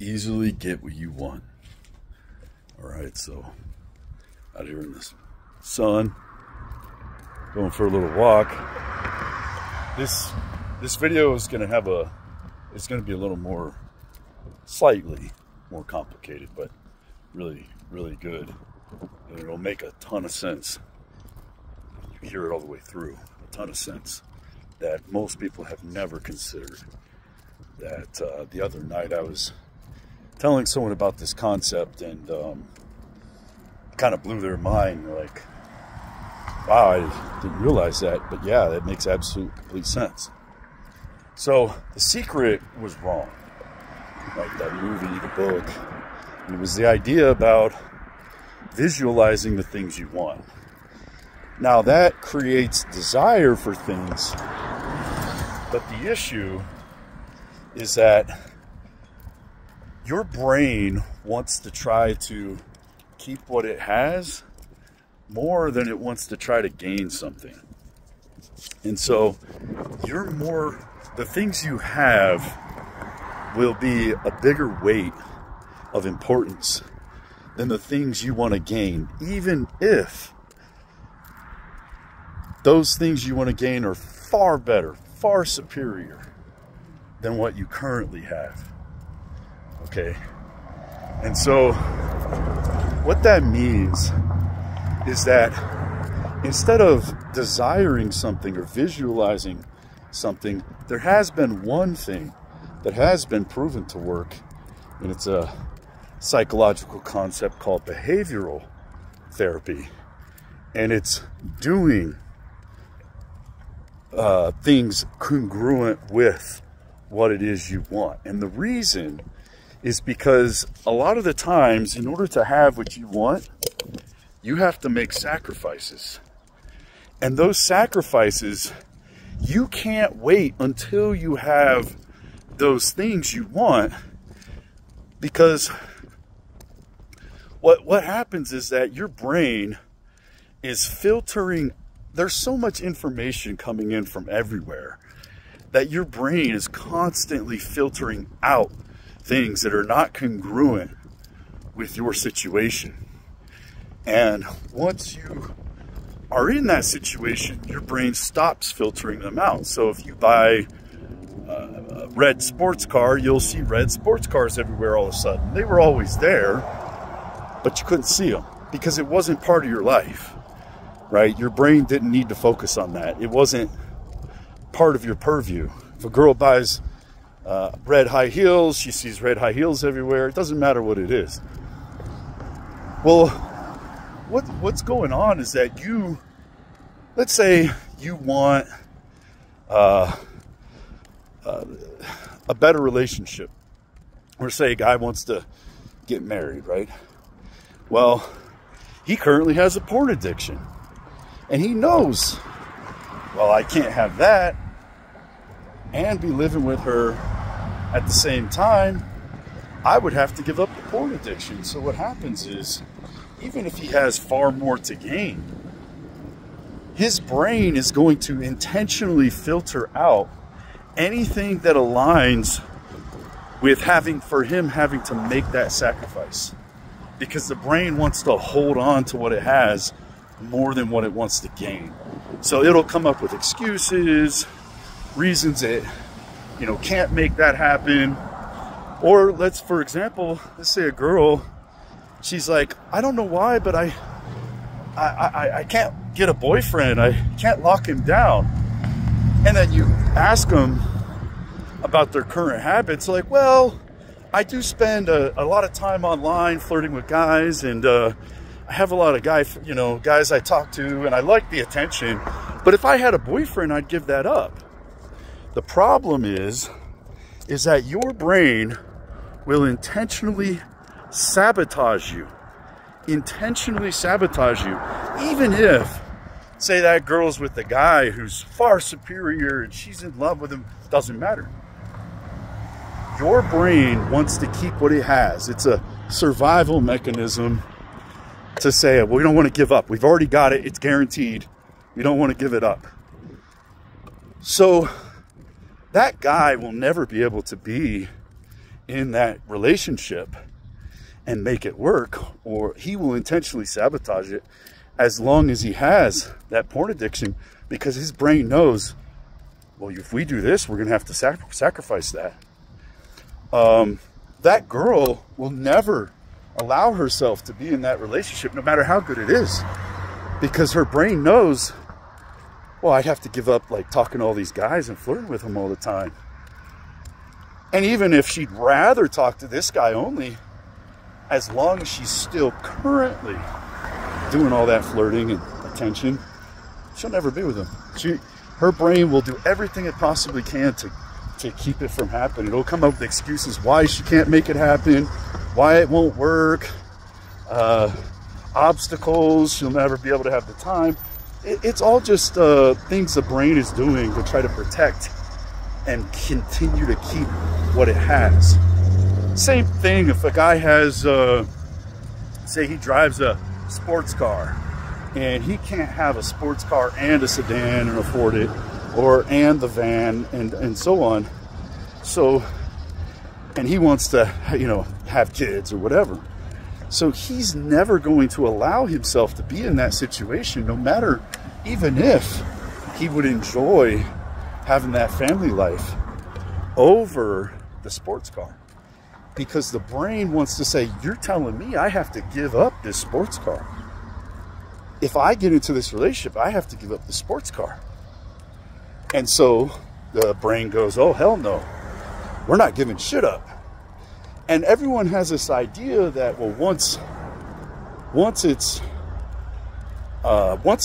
easily get what you want. All right, so out here in this sun, going for a little walk. This video is going to have it's going to be a little more, slightly more complicated, but really, really good. And it'll make a ton of sense. You hear it all the way through. A ton of sense that most people have never considered. That the other night I was telling someone about this concept, and kind of blew their mind. Like, wow, I didn't realize that. But yeah, that makes absolute complete sense. So The Secret was wrong. Like that movie, the book. And it was the idea about visualizing the things you want. Now that creates desire for things. But the issue is that your brain wants to try to keep what it has more than it wants to try to gain something. And so the things you have will be a bigger weight of importance than the things you want to gain, even if those things you want to gain are far better, far superior than what you currently have. Okay? And so what that means is that instead of desiring something or visualizing something, there has been one thing that has been proven to work, and it's a psychological concept called behavioral therapy. And it's doing things congruent with what it is you want. And the reason is because a lot of the times, in order to have what you want, you have to make sacrifices. And those sacrifices, you can't wait until you have those things you want, because what happens is that your brain is filtering. There's so much information coming in from everywhere that your brain is constantly filtering out things that are not congruent with your situation. And once you are in that situation, your brain stops filtering them out. So if you buy a red sports car, you'll see red sports cars everywhere all of a sudden. They were always there, but you couldn't see them because it wasn't part of your life, right? Your brain didn't need to focus on that. It wasn't part of your purview. If a girl buys red high heels, she sees red high heels everywhere. It doesn't matter what it is. Well, what's going on is that let's say you want a better relationship, or say a guy wants to get married, right? Well, he currently has a porn addiction, and he knows, well, I can't have that and be living with her at the same time. I would have to give up the porn addiction. So what happens is, even if he has far more to gain, his brain is going to intentionally filter out anything that aligns with having to make that sacrifice, because the brain wants to hold on to what it has more than what it wants to gain. So it'll come up with excuses, reasons it, can't make that happen. Or for example, let's say a girl, she's like, I don't know why, but I can't get a boyfriend. I can't lock him down. And then you ask them about their current habits. Like, well, I do spend a lot of time online flirting with guys, and I have a lot of guys I talk to, and I like the attention. But if I had a boyfriend, I'd give that up. The problem is that your brain will intentionally sabotage you. Intentionally sabotage you. Even if, say, that girl's with a guy who's far superior and she's in love with him, doesn't matter. Your brain wants to keep what it has. It's a survival mechanism to say, well, we don't want to give up. We've already got it. It's guaranteed. We don't want to give it up. So that guy will never be able to be in that relationship and make it work, or he will intentionally sabotage it as long as he has that porn addiction, because his brain knows, well, if we do this, we're going to have to sacrifice that. That girl will never allow herself to be in that relationship, no matter how good it is, because her brain knows, well, I'd have to give up like talking to all these guys and flirting with them all the time. And even if she'd rather talk to this guy only, as long as she's still currently doing all that flirting and attention, she'll never be with him. Her brain will do everything it possibly can to keep it from happening. It'll come up with excuses why she can't make it happen, why it won't work, obstacles, she'll never be able to have the time. It's all just things the brain is doing to try to protect and continue to keep what it has. Same thing if a guy has, say he drives a sports car, and he can't have a sports car and a sedan and afford it, and the van and so on. So, and he wants to, have kids or whatever. So he's never going to allow himself to be in that situation, no matter, even if he would enjoy having that family life over the sports car. Because the brain wants to say, you're telling me I have to give up this sports car. If I get into this relationship, I have to give up the sports car. And so the brain goes, oh, hell no. We're not giving shit up. And everyone has this idea that, well, once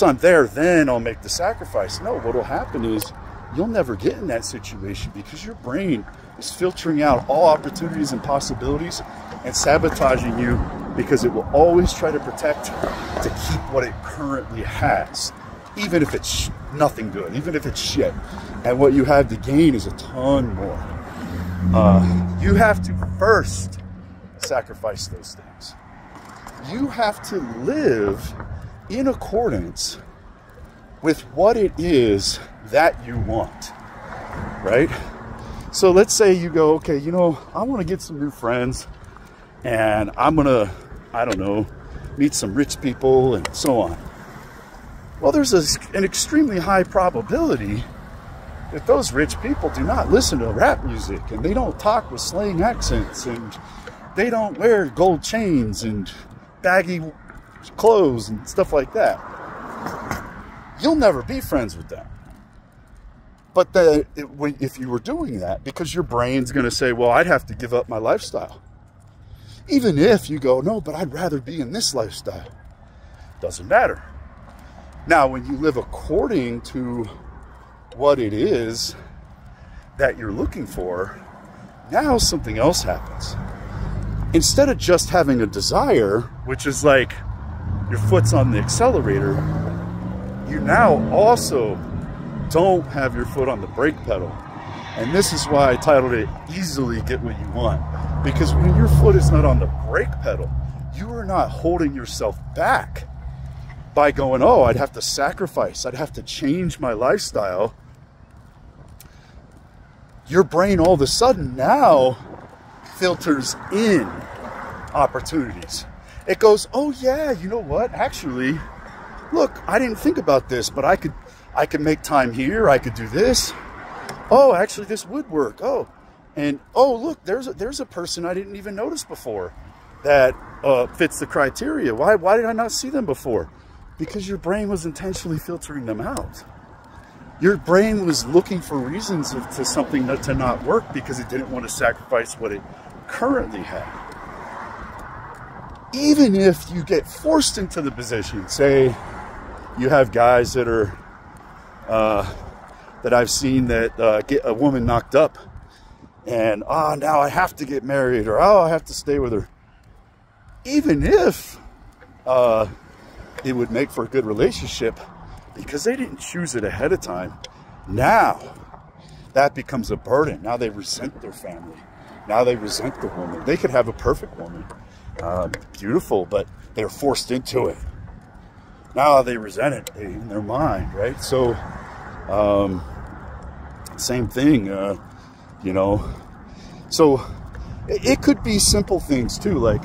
I'm there, then I'll make the sacrifice. No, what'll happen is you'll never get in that situation, because your brain is filtering out all opportunities and possibilities and sabotaging you, because it will always try to protect, to keep what it currently has, even if it's nothing good, even if it's shit. And what you have to gain is a ton more. You have to first sacrifice those things. You have to live in accordance with what it is that you want, right? So let's say you go, okay, I want to get some new friends, and I'm going to, I don't know, meet some rich people and so on. Well, there's an extremely high probability that those rich people do not listen to rap music, and they don't talk with slang accents, and they don't wear gold chains and baggy clothes and stuff like that. You'll never be friends with them. But if you were doing that, because your brain's going to say, well, I'd have to give up my lifestyle. Even if you go, no, but I'd rather be in this lifestyle. Doesn't matter. Now, when you live according to what it is that you're looking for, now something else happens. Instead of just having a desire, which is like your foot's on the accelerator, you now also don't have your foot on the brake pedal. And this is why I titled it Easily Get What You Want. Because when your foot is not on the brake pedal, you are not holding yourself back by going, oh, I'd have to sacrifice, I'd have to change my lifestyle. Your brain all of a sudden now filters in opportunities. It goes, oh yeah, you know what? Actually, look, I didn't think about this, but I could make time here. I could do this. Oh, actually, this would work. Oh, and oh, look, there's a person I didn't even notice before that fits the criteria. Why did I not see them before? Because your brain was intentionally filtering them out. Your brain was looking for reasons to something to not work, because it didn't want to sacrifice what it currently had. Even if you get forced into the position, say you have guys that are that I've seen that get a woman knocked up, and now I have to get married, or I have to stay with her. Even if it would make for a good relationship, because they didn't choose it ahead of time, now that becomes a burden. Now they resent their family. Now they resent the woman. They could have a perfect woman, beautiful, but they're forced into it. Now they resent it in their mind, right? So, same thing, So It could be simple things too. Like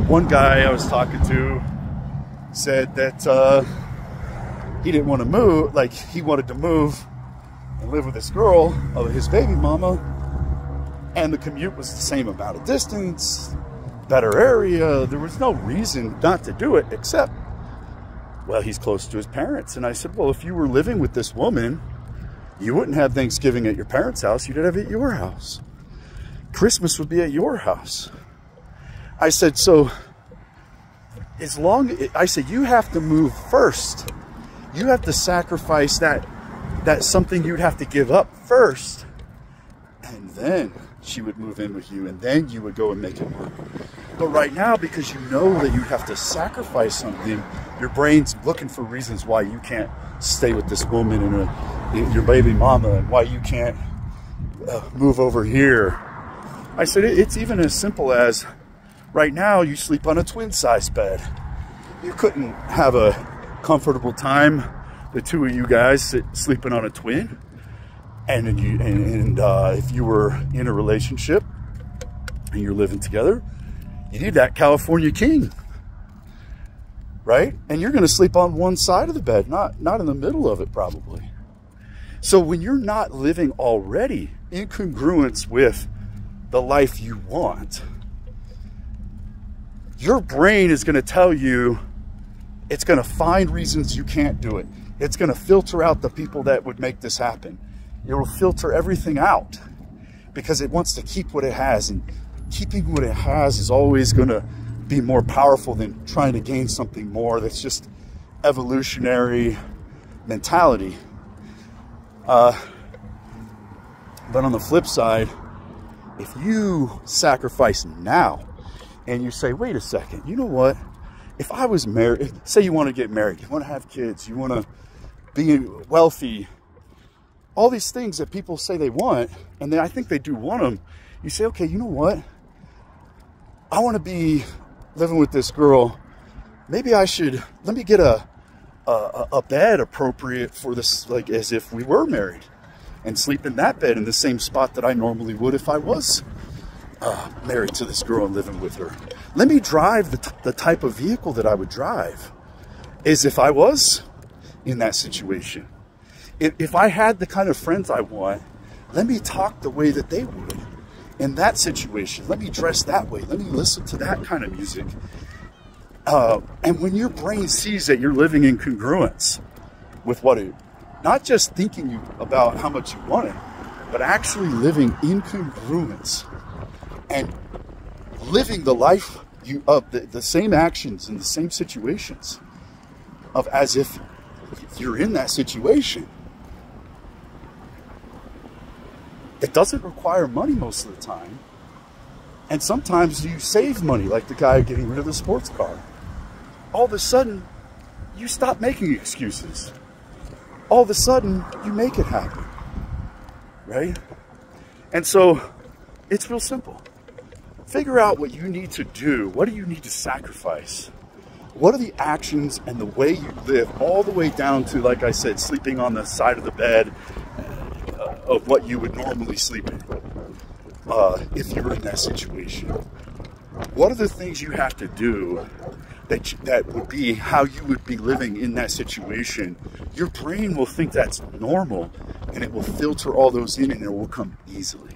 one guy I was talking to said that he didn't want to move. Like he wanted to move and live with this girl, his baby mama, and the commute was the same amount of distance, better area. There was no reason not to do it except, well, he's close to his parents. And I said, well, if you were living with this woman, you wouldn't have Thanksgiving at your parents' house. You'd have it at your house. Christmas would be at your house. I said, so I said, you have to move first. You have to sacrifice that's something you'd have to give up first. And then she would move in with you, and then you would go and make it work. But right now, because you know that you have to sacrifice something, your brain's looking for reasons why you can't stay with this woman and your baby mama, and why you can't move over here. I said, it's even as simple as, right now you sleep on a twin-size bed. You couldn't have a comfortable time, the two of you guys sleeping on a twin. And if you were in a relationship and you're living together, you need that California king, right? And you're going to sleep on one side of the bed, not in the middle of it probably. So when you're not living already in congruence with the life you want, your brain is going to tell you, it's going to find reasons you can't do it. It's going to filter out the people that would make this happen. It will filter everything out because it wants to keep what it has, and keeping what it has is always going to be more powerful than trying to gain something more. That's just evolutionary mentality. But on the flip side, if you sacrifice now and you say, wait a second, you know what? If I was married, say you want to get married, you want to have kids, you want to be wealthy, all these things that people say they want, and I think they do want them. You say, okay, you know what? I want to be living with this girl. Maybe I should, let me get a bed appropriate for this, like as if we were married, and sleep in that bed in the same spot that I normally would if I was married to this girl and living with her. Let me drive the type of vehicle that I would drive as if I was in that situation. If I had the kind of friends I want, let me talk the way that they would in that situation. Let me dress that way. Let me listen to that kind of music. And when your brain sees that you're living in congruence with what it, not just thinking about how much you want it, but actually living in congruence and living the life of the same actions in the same situations of as if you're in that situation. It doesn't require money most of the time. And sometimes you save money, like the guy getting rid of the sports car. All of a sudden, you stop making excuses. All of a sudden, you make it happen. Right? And so, it's real simple. Figure out what you need to do. What do you need to sacrifice? What are the actions and the way you live, all the way down to, like I said, sleeping on the side of the bed of what you would normally sleep in if you were in that situation. What are the things you have to do that would be how you would be living in that situation? Your brain will think that's normal, and it will filter all those in, and it will come easily.